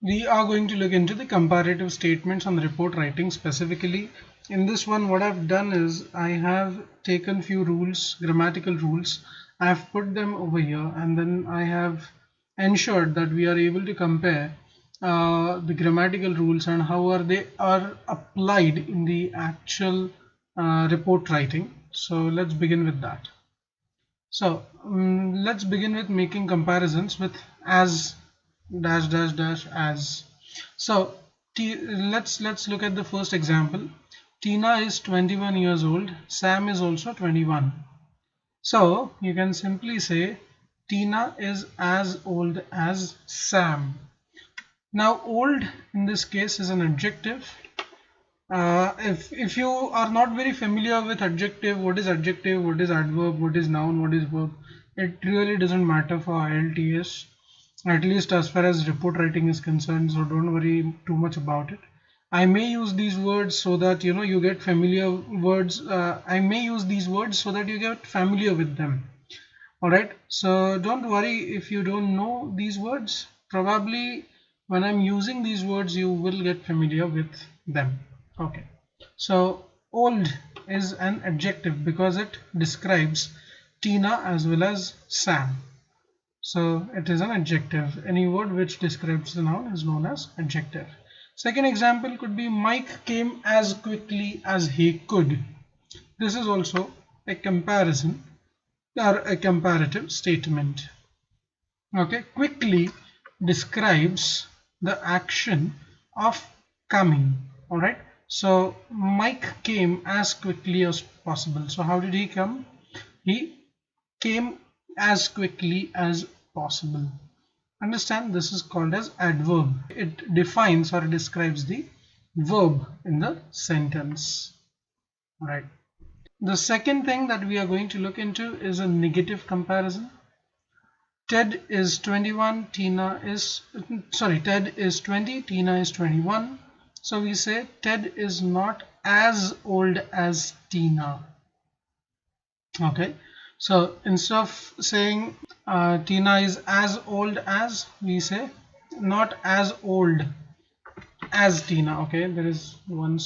We are going to look into the comparative statements on the report writing. Specifically in this one, what I've done is I have taken few rules, grammatical rules. I have put them over here, and then I have ensured that we are able to compare the grammatical rules and how they are applied in the actual report writing. So let's begin with that. So let's begin with making comparisons with as dash dash dash as. So let's look at the first example. Tina is 21 years old. Sam is also 21. So you can simply say Tina is as old as Sam. Now old in this case is an adjective. If you are not very familiar with adjective, what is adverb, what is noun, what is verb, it really doesn't matter for IELTS, at least as far as report writing is concerned. So don't worry too much about it. I may use these words so that you get familiar words. I may use these words so that you get familiar with them. Alright, so don't worry if you don't know these words. Probably when I'm using these words you will get familiar with them. Okay, so old is an adjective because it describes Tina as well as Sam. So it is an adjective. Any word which describes the noun is known as adjective. Second example could be Mike came as quickly as he could. This is also a comparison or a comparative statement. Okay, quickly describes the action of coming. All right, so Mike came as quickly as possible. So how did he come? He came as quickly as possible. Understand, this is called as adverb. It defines or describes the verb in the sentence. All right. The second thing that we are going to look into is a negative comparison. Ted is 21, Ted is 20, Tina is 21. So we say Ted is not as old as Tina. Okay, so instead of saying Tina is as old as, we say not as old as Tina. Okay, there is one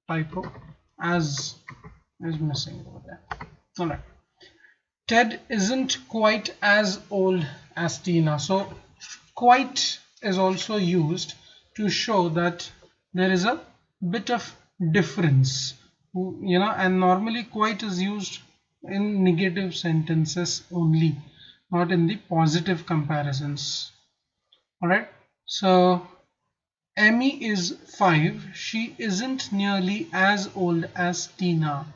typo, as is missing over there. All right. Ted isn't quite as old as Tina. So quite is also used to show that there is a bit of difference, and normally quite is used in negative sentences only, not in the positive comparisons. All right, so Emmy is 5. She isn't nearly as old as Tina.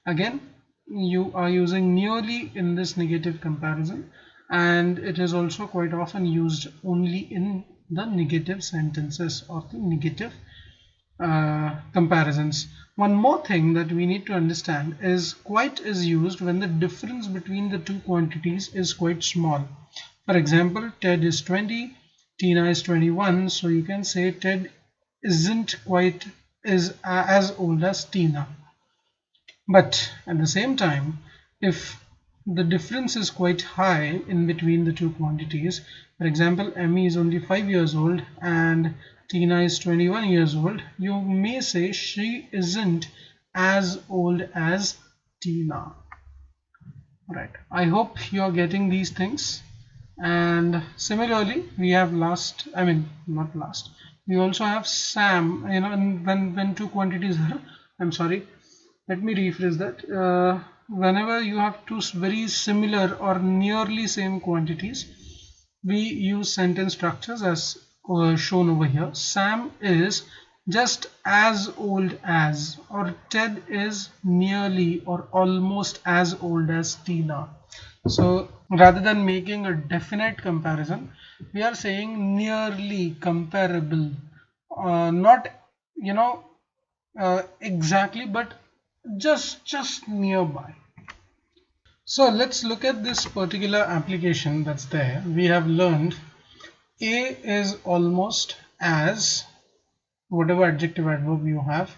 Again, you are using nearly in this negative comparison, and it is also quite often used only in the negative sentences or the negative comparisons. One more thing that we need to understand is quite is used when the difference between the two quantities is quite small. For example, Ted is 20, Tina is 21, so you can say Ted isn't quite as old as Tina. But at the same time, if the difference is quite high in between the two quantities, for example, Emmy is only 5 years old and Tina is 21 years old, you may say she isn't as old as Tina. Right. I hope you are getting these things. And similarly, we have we also have Sam, and when two quantities are, I'm sorry, let me rephrase that. Whenever you have two very similar or nearly same quantities, we use sentence structures as shown over here. Sam is just as old as, or Ted is nearly or almost as old as Tina. So rather than making a definite comparison, we are saying nearly comparable, not exactly, but just nearby. So let's look at this particular application that's there. We have learned A is almost as, whatever adjective adverb you have,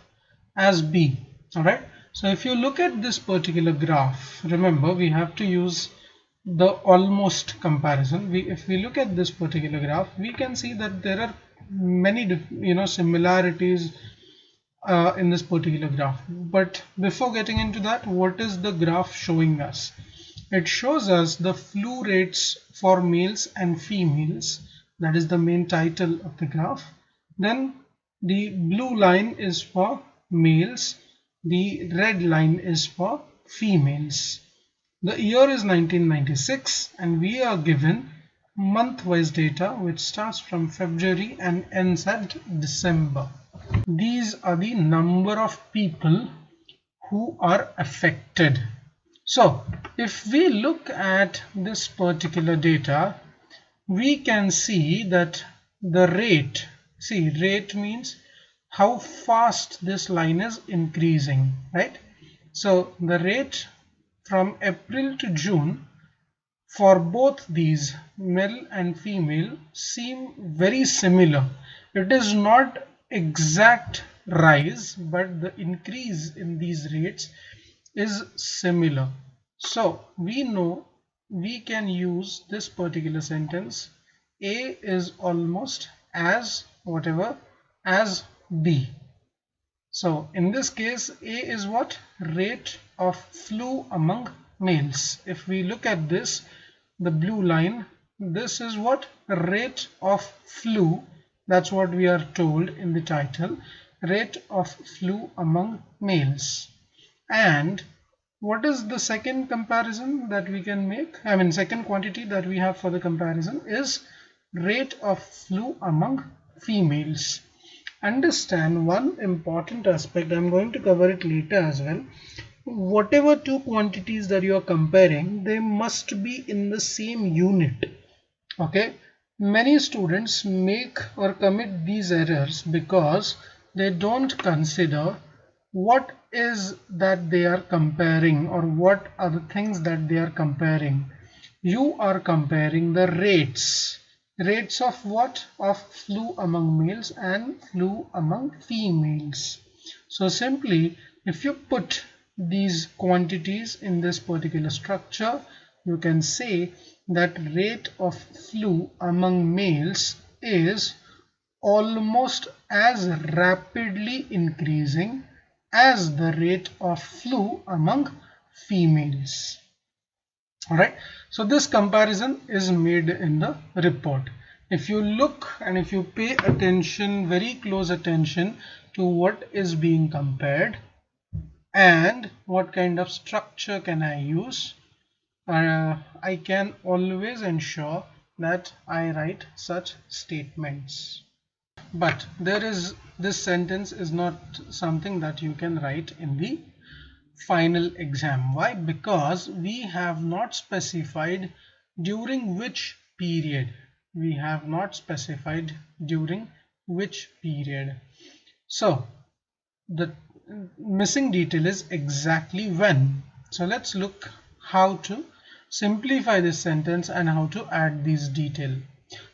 as B. All right, so if you look at this particular graph, remember we have to use the almost comparison. If we look at this particular graph, we can see that there are many similarities in this particular graph. But before getting into that, what is the graph showing us? It shows us the flu rates for males and females. That is the main title of the graph. Then the blue line is for males, the red line is for females. The year is 1996 and we are given month-wise data which starts from February and ends at December. These are the number of people who are affected. So if we look at this particular data, we can see that the rate, rate means how fast this line is increasing, right? So the rate from April to June for both these male and female seem very similar. It is not exact rise, but the increase in these rates is similar. So we know we can use this particular sentence: A is almost as whatever as B. So in this case, A is what? Rate of flu among males. If we look at this, the blue line, this is what? Rate of flu. That's what we are told in the title. Rate of flu among males. And what is the second comparison that we can make? I mean, second quantity that we have for the comparison is rate of flu among females. Understand one important aspect. I'm going to cover it later as well. Whatever two quantities that you are comparing, they must be in the same unit. Okay, many students make or commit these errors because they don't consider what is that they are comparing or what are the things that they are comparing. You are comparing the rates of what? Of flu among males and flu among females. So simply, if you put these quantities in this particular structure, you can say that rate of flu among males is almost as rapidly increasing as the rate of flu among females. Alright, so this comparison is made in the report. If you look and if you pay attention, very close attention to what is being compared and what kind of structure can I use, I can always ensure that I write such statements. But this sentence is not something that you can write in the final exam. Why? Because we have not specified during which period. We have not specified during which period. So the missing detail is exactly when. So let's look how to simplify this sentence and how to add these detail.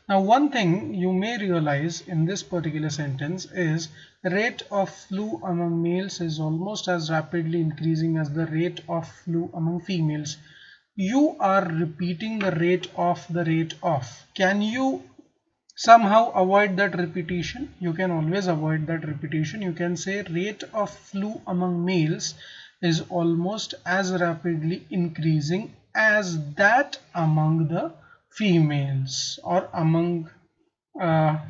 Now one thing you may realize in this particular sentence is rate of flu among males is almost as rapidly increasing as the rate of flu among females. You are repeating the rate of the rate of. Can you somehow avoid that repetition? You can always avoid that repetition. You can say rate of flu among males is almost as rapidly increasing as that among the females or among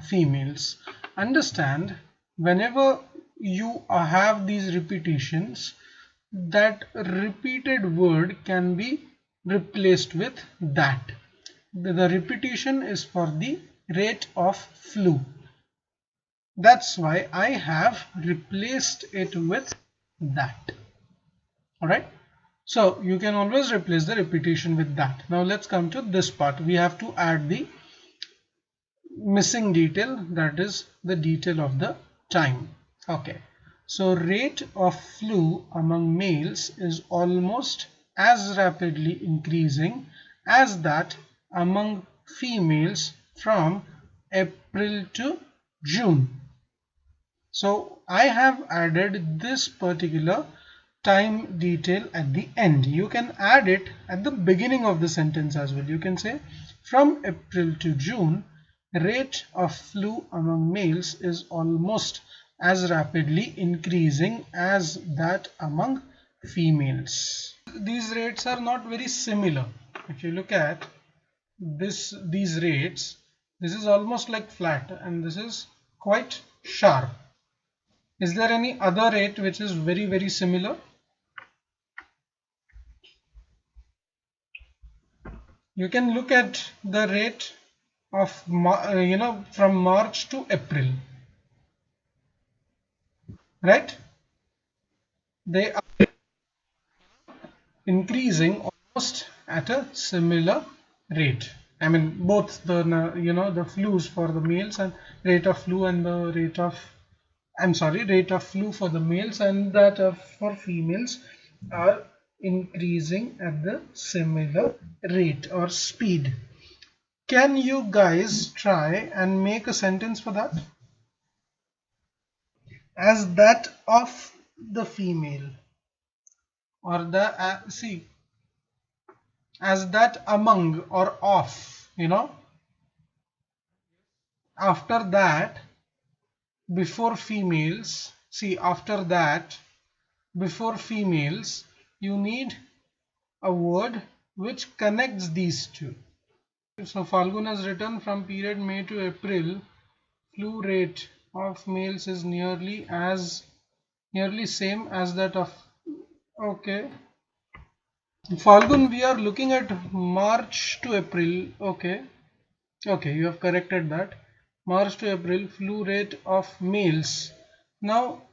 females. Understand, whenever you have these repetitions, that repeated word can be replaced with that. The repetition is for the rate of flu. That's why I have replaced it with that. Alright, so you can always replace the repetition with that. Now let's come to this part. We have to add the missing detail, that is the detail of the time. Okay, so rate of flu among males is almost as rapidly increasing as that among females from April to June. So I have added this particular time detail at the end. You can add it at the beginning of the sentence as well. You can say from April to June, rate of flu among males is almost as rapidly increasing as that among females. These rates are not very similar. If you look at these rates, this is almost like flat and this is quite sharp. Is there any other rate which is very similar? You can look at the rate of from March to April, right? They are increasing almost at a similar rate. I mean, both the the flus for the males and rate of flu and the rate of rate of flu for the males and that of for females are increasing at the similar rate or speed. Can you guys try and make a sentence for that? As that of the female, or the see, as that among or of, after that, before females, see, after that, before females, you need a word which connects these two. So Falgun has written from period May to April, flu rate of males is nearly same as that of, okay. Falgun, we are looking at March to April, okay. Okay, you have corrected that. March to April, flu rate of males. Now,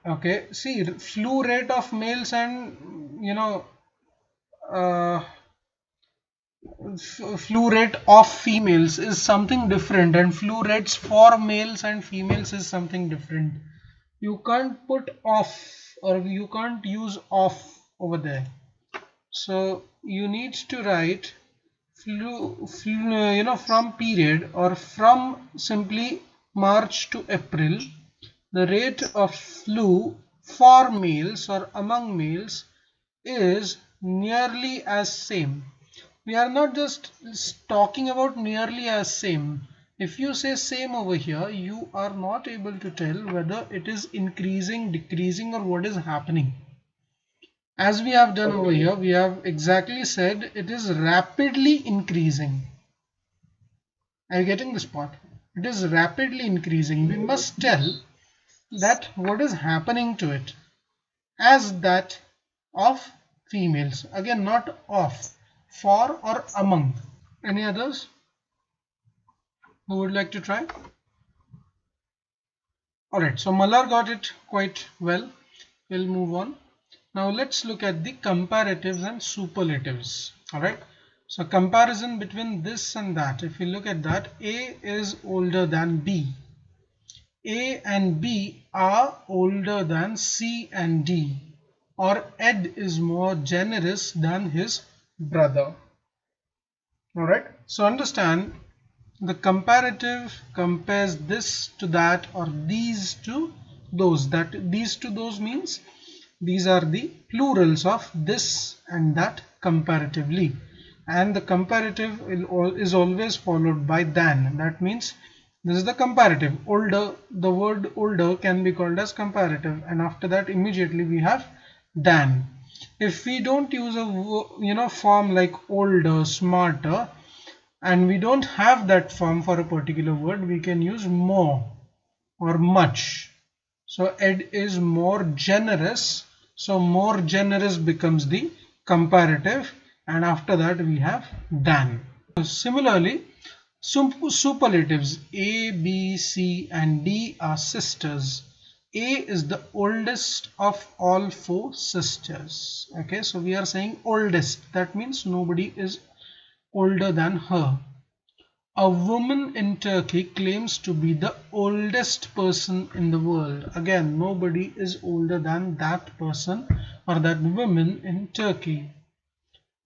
okay, see, flu rate of males and flu rate of females is something different, and flu rates for males and females is something different. You can't put off or you can't use off over there. So you need to write flu from period or from simply March to April. The rate of flu for males or among males is nearly as same. We are not just talking about nearly as same. If you say same over here, you are not able to tell whether it is increasing, decreasing, or what is happening. As we have done over here, we have exactly said it is rapidly increasing. Are you getting this part? It is rapidly increasing. We must tell that what is happening to it as that of females. Again, not of, for or among. Any others who would like to try? Alright, so Mallar got it quite well. We'll move on. Now let's look at the comparatives and superlatives. Alright, so comparison between this and that. If you look at that, A is older than B. A and B are older than C and D. Or Ed is more generous than his brother. Alright, so understand the comparative compares this to that or these to those. That these to those means these are the plurals of this and that comparatively. And the comparative is always followed by than. That means this is the comparative. Older, the word older can be called as comparative, and after that immediately we have than. If we don't use a form like older, smarter, and we don't have that form for a particular word, we can use more or much. So Ed is more generous, so more generous becomes the comparative, and after that we have than. Similarly, superlatives A, B, C and D are sisters. A is the oldest of all 4 sisters. Okay, so we are saying oldest. That means nobody is older than her. A woman in Turkey claims to be the oldest person in the world. Again, nobody is older than that person or that woman in Turkey.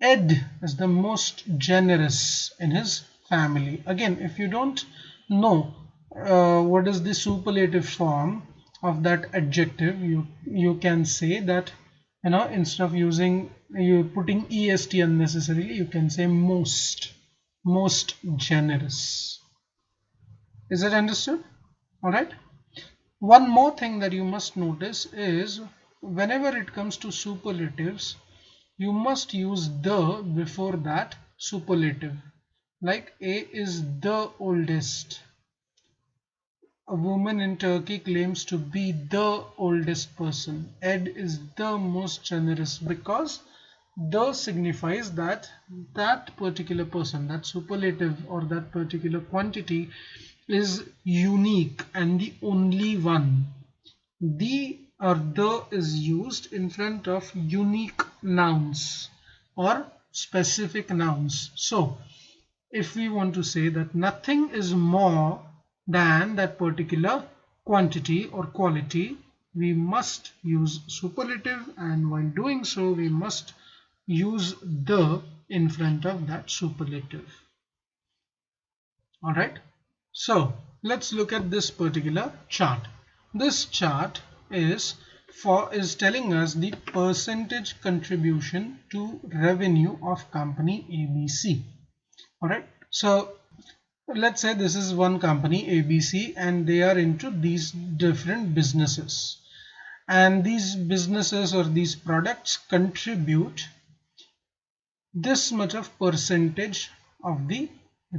Ed is the most generous in his family. Again, if you don't know what is the superlative form, of that adjective, you can say that, instead of using, you putting est unnecessarily, you can say most generous. Is it understood? All right. One more thing that you must notice is, whenever it comes to superlatives, you must use the before that superlative. Like A is the oldest. A woman in Turkey claims to be the oldest person. Ed is the most generous, because the signifies that that particular person, that superlative or that particular quantity is unique and the only one. The or the is used in front of unique nouns or specific nouns. So if we want to say that nothing is more than that particular quantity or quality, we must use superlative, and while doing so we must use the in front of that superlative. Alright, so let's look at this particular chart. This chart is telling us the percentage contribution to revenue of company ABC. Alright, so let's say this is one company ABC and they are into these different businesses, and these businesses or these products contribute this much of percentage of the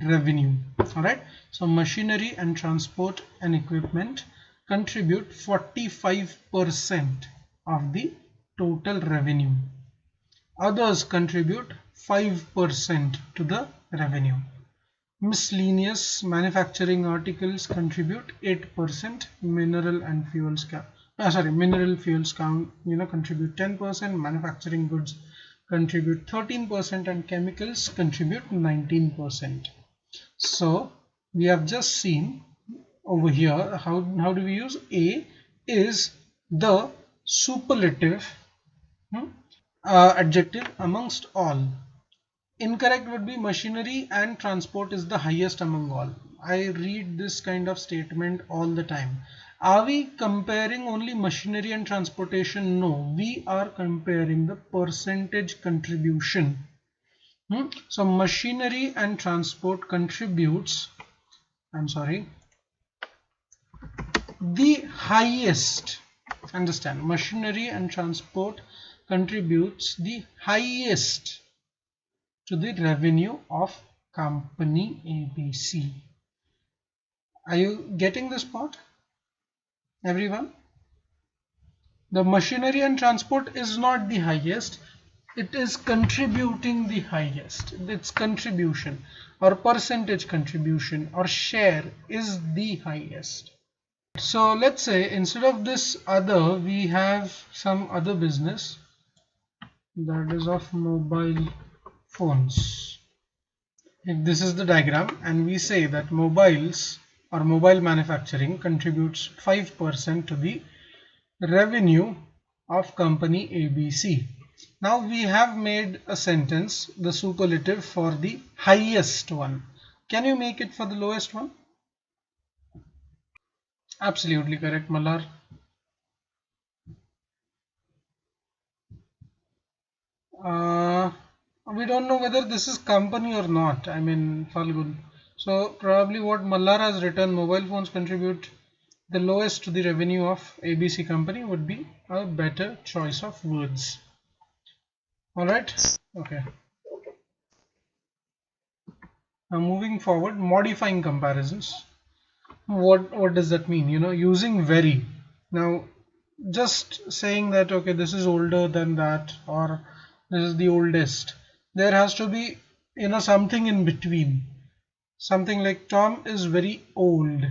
revenue. Alright, so machinery and transport and equipment contribute 45% of the total revenue. Others contribute 5% to the revenue. Miscellaneous manufacturing articles contribute 8%. Mineral fuels contribute 10%. Manufacturing goods contribute 13%, and chemicals contribute 19%. So we have just seen over here how do we use A is the superlative adjective amongst all. Incorrect would be machinery and transport is the highest among all. I read this kind of statement all the time. Are we comparing only machinery and transportation? No, we are comparing the percentage contribution. So machinery and transport contributes, the highest. Understand, machinery and transport contributes the highest to the revenue of company ABC. Are you getting this part, everyone? The machinery and transport is not the highest, it is contributing the highest. Its contribution or percentage contribution or share is the highest. So let's say instead of this other, we have some other business, that is of mobile phones. If this is the diagram and we say that mobiles or mobile manufacturing contributes 5% to the revenue of company ABC. Now we have made a sentence, the superlative for the highest one. Can you make it for the lowest one? Absolutely correct, Mallar. We don't know whether this is company or not. I mean, Falgun. So probably what Mallar has written, mobile phones contribute the lowest to the revenue of ABC company, would be a better choice of words. Alright, okay. Now moving forward, modifying comparisons. What does that mean? Using very. Now just saying that okay, this is older than that, or this is the oldest. There has to be something in between. Something like Tom is very old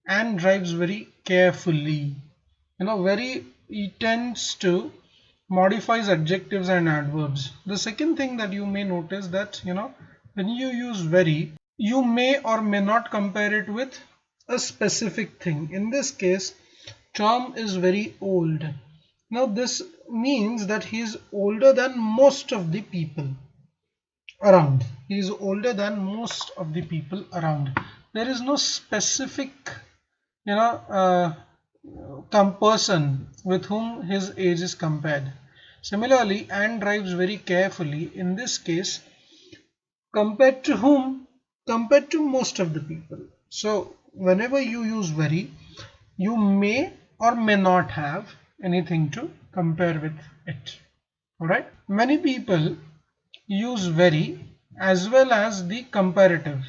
and drives very carefully. He tends to modifies adjectives and adverbs. The second thing that you may notice that when you use very, you may or may not compare it with a specific thing. In this case, Tom is very old. Now this means that he is older than most of the people around. He is older than most of the people around. There is no specific person with whom his age is compared. Similarly, Anne drives very carefully. In this case, compared to whom? Compared to most of the people. So whenever you use very, you may or may not have anything to compare with it. Alright. Many people use very as well as the comparative.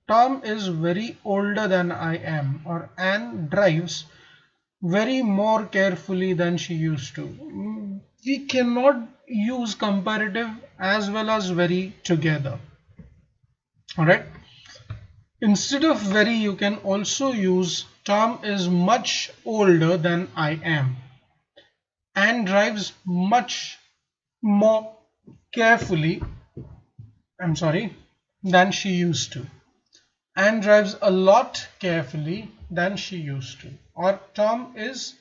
Tom is very older than I am, or Anne drives very more carefully than she used to. We cannot use comparative as well as very together. Alright. Instead of very, you can also use Tom is much older than I am. Anne drives much more carefully, than she used to. Anne drives a lot carefully than she used to. Or Tom is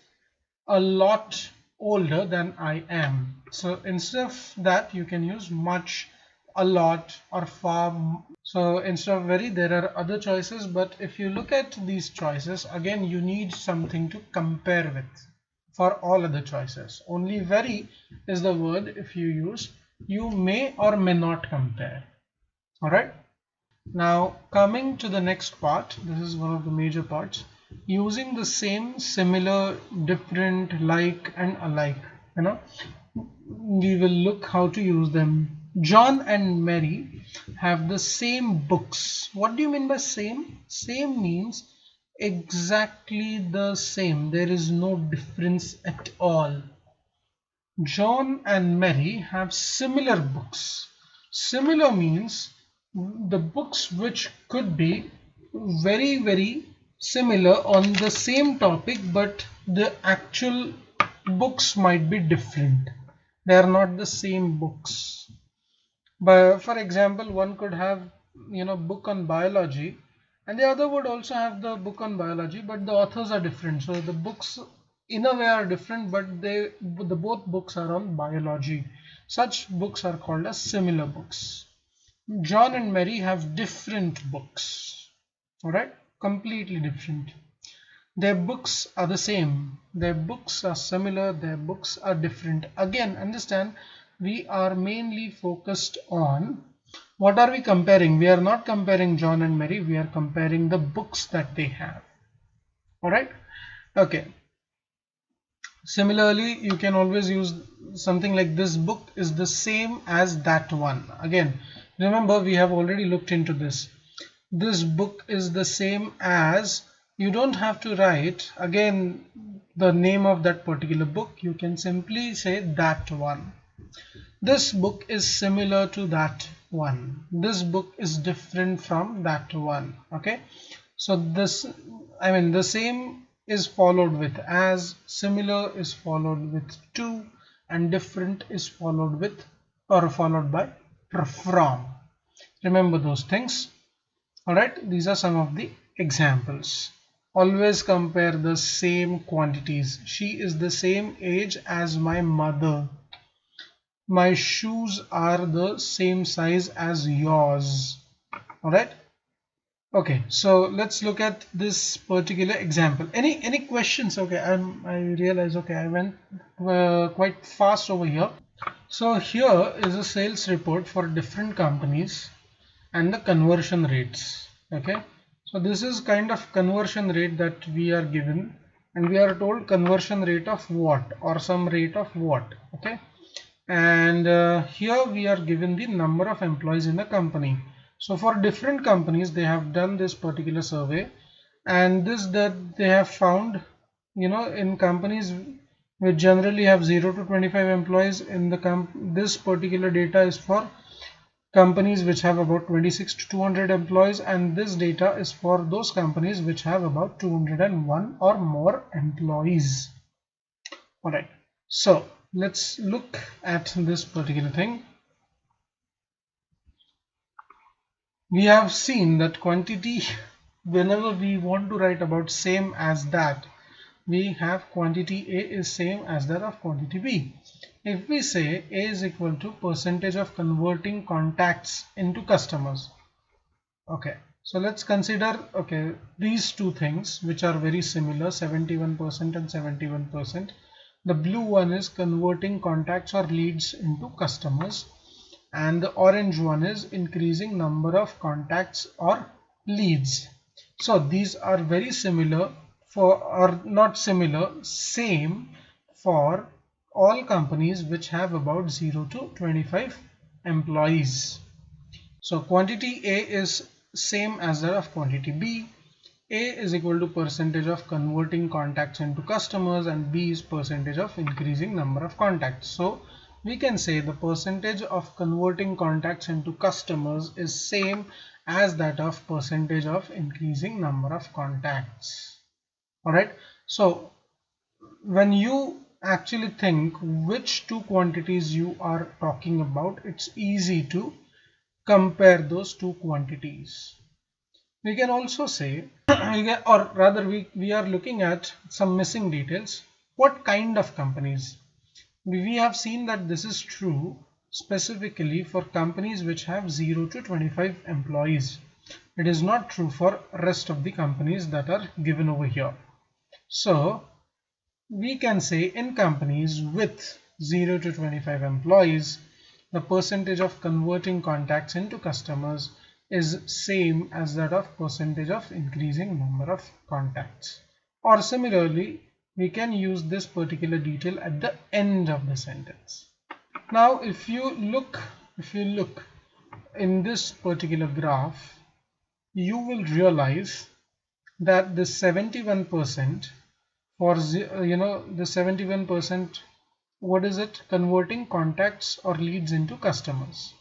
a lot older than I am. So instead of that, you can use much, a lot, or far. So instead of very, there are other choices, but if you look at these choices, again you need something to compare with for all other choices. Only very is the word if you use you may or may not compare. Alright. Now coming to the next part, this is one of the major parts, using the same, similar, different, like and alike. We will look how to use them. John and Mary have the same books. What do you mean by same? Same means exactly the same. There is no difference at all. John and Mary have similar books. Similar means the books which could be very similar on the same topic, but the actual books might be different. They are not the same books. But for example, one could have book on biology, and the other would also have the book on biology, but the authors are different. So the books in a way are different, but the both books are on biology. Such books are called as similar books. John and Mary have different books. Alright, completely different. Their books are the same, their books are similar, their books are different. Again, understand, we are mainly focused on what are we comparing. We are not comparing John and Mary, we are comparing the books that they have. Alright, okay. Similarly, you can always use something like this book is the same as that one. Again, remember we have already looked into this. This book is the same as, you don't have to write again the name of that particular book. You can simply say that one. This book is similar to that one. This book is different from that one. Okay, so this, the same is followed with as, similar is followed with to, and different is followed with or followed by from. Remember those things. Alright, these are some of the examples. Always compare the same quantities. She is the same age as my mother. My shoes are the same size as yours. Alright. Okay, so let's look at this particular example. Any questions? Okay, I realize, okay, I went quite fast over here. So here is a sales report for different companies and the conversion rates. Okay, so this is kind of conversion rate that we are given, and we are told conversion rate of what, or some rate of what. Okay, and here we are given the number of employees in the company. So for different companies, they have done this particular survey, and this that they have found, in companies which generally have 0 to 25 employees in the this particular data is for companies which have about 26 to 200 employees, and this data is for those companies which have about 201 or more employees. Alright, so let's look at this particular thing. We have seen that quantity, whenever we want to write about same as that, we have quantity A is same as that of quantity B. If we say A is equal to percentage of converting contacts into customers. Okay, So let's consider, okay, these two things which are very similar, 71% and 71%. The blue one is converting contacts or leads into customers, and the orange one is increasing number of contacts or leads. So these are very similar for, or not similar, same for all companies which have about 0 to 25 employees. So quantity A is same as that of quantity B. A is equal to percentage of converting contacts into customers, and B is percentage of increasing number of contacts. So we can say the percentage of converting contacts into customers is same as that of percentage of increasing number of contacts. Alright, so when you actually think which two quantities you are talking about, it's easy to compare those two quantities. We can also say, or rather we are looking at some missing details. What kind of companies? We have seen that this is true specifically for companies which have 0 to 25 employees. It is not true for rest of the companies that are given over here. So we can say in companies with 0 to 25 employees, the percentage of converting contacts into customers is same as that of percentage of increasing number of contacts. Or similarly, we can use this particular detail at the end of the sentence. Now if you look in this particular graph, you will realize that the 71% for the 71%, what is it? Converting contacts or leads into customers.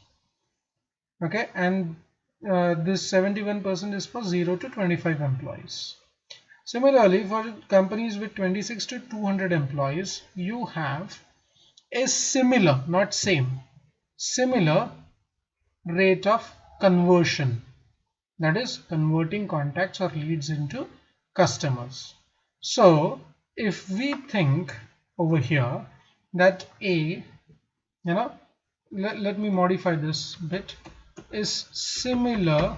Okay, and this 71% is for 0 to 25 employees. Similarly, for companies with 26 to 200 employees, you have a similar, not same, similar rate of conversion, that is converting contacts or leads into customers. So if we think over here that A, let me modify this bit, is similar.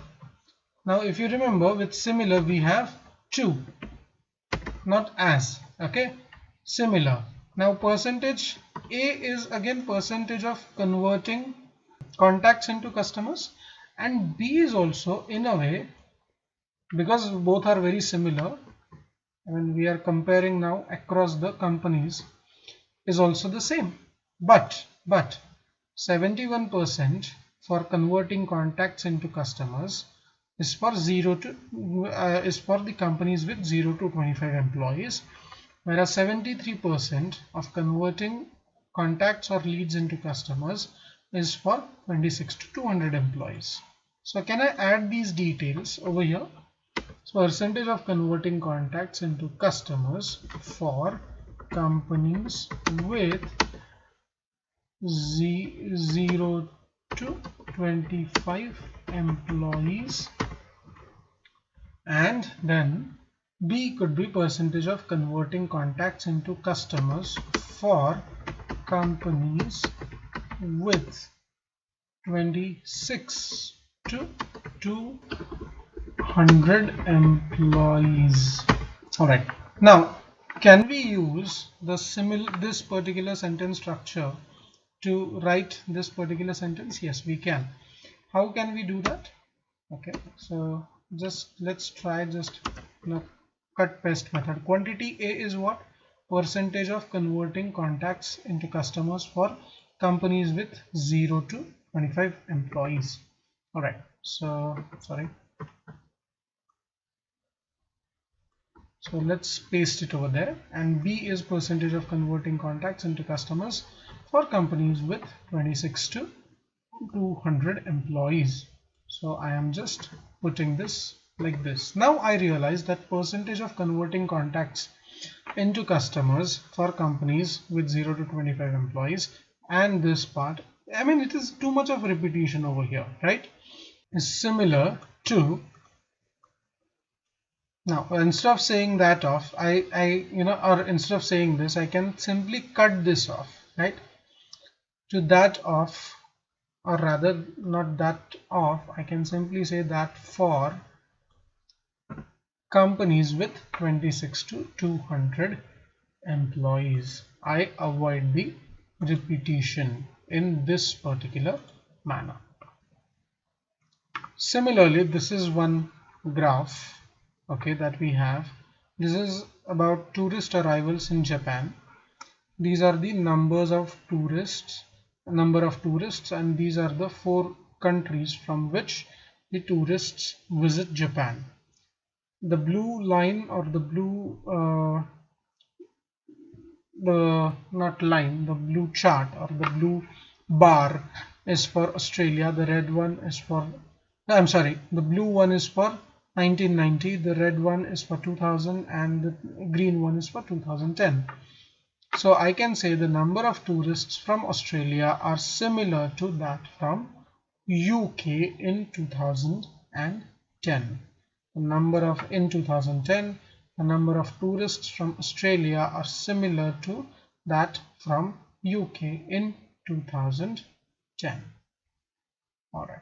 Now if you remember, with similar we have to, not as. Okay, similar. Now percentage A is again percentage of converting contacts into customers, and B is also in a way, because both are very similar when we are comparing now across the companies, is also the same. But 71% for converting contacts into customers is for the companies with 0 to 25 employees, whereas 73% of converting contacts or leads into customers is for 26 to 200 employees. So can I add these details over here? So percentage of converting contacts into customers for companies with 0 to 25 employees, and then B could be percentage of converting contacts into customers for companies with 26 to 200 employees. Alright, now can we use this particular sentence structure to write this particular sentence? Yes, we can. How can we do that? Okay, so let's try cut paste method. Quantity A is what? Percentage of converting contacts into customers for companies with 0 to 25 employees. Alright, so let's paste it over there, and B is percentage of converting contacts into customers for companies with 26 to 200 employees. So I am just putting this like this. Now I realize that percentage of converting contacts into customers for companies with 0 to 25 employees, and this part, I mean, it is too much of repetition over here, right? Is similar to, now instead of saying that off, or instead of saying this, I can simply cut this off, right? To that of, or rather not that of, I can simply say that for companies with 26 to 200 employees. I avoid the repetition in this particular manner. Similarly, this is one graph, okay, that we have. This is about tourist arrivals in Japan. These are the number of tourists, and these are the 4 countries from which the tourists visit Japan. The blue line, or the blue the blue chart, or the blue bar, is for Australia. The red one is for, I'm sorry, the blue one is for 1990, the red one is for 2000, and the green one is for 2010. So I can say the number of tourists from Australia are similar to that from UK in 2010. In 2010, the number of tourists from Australia are similar to that from UK in 2010. Alright.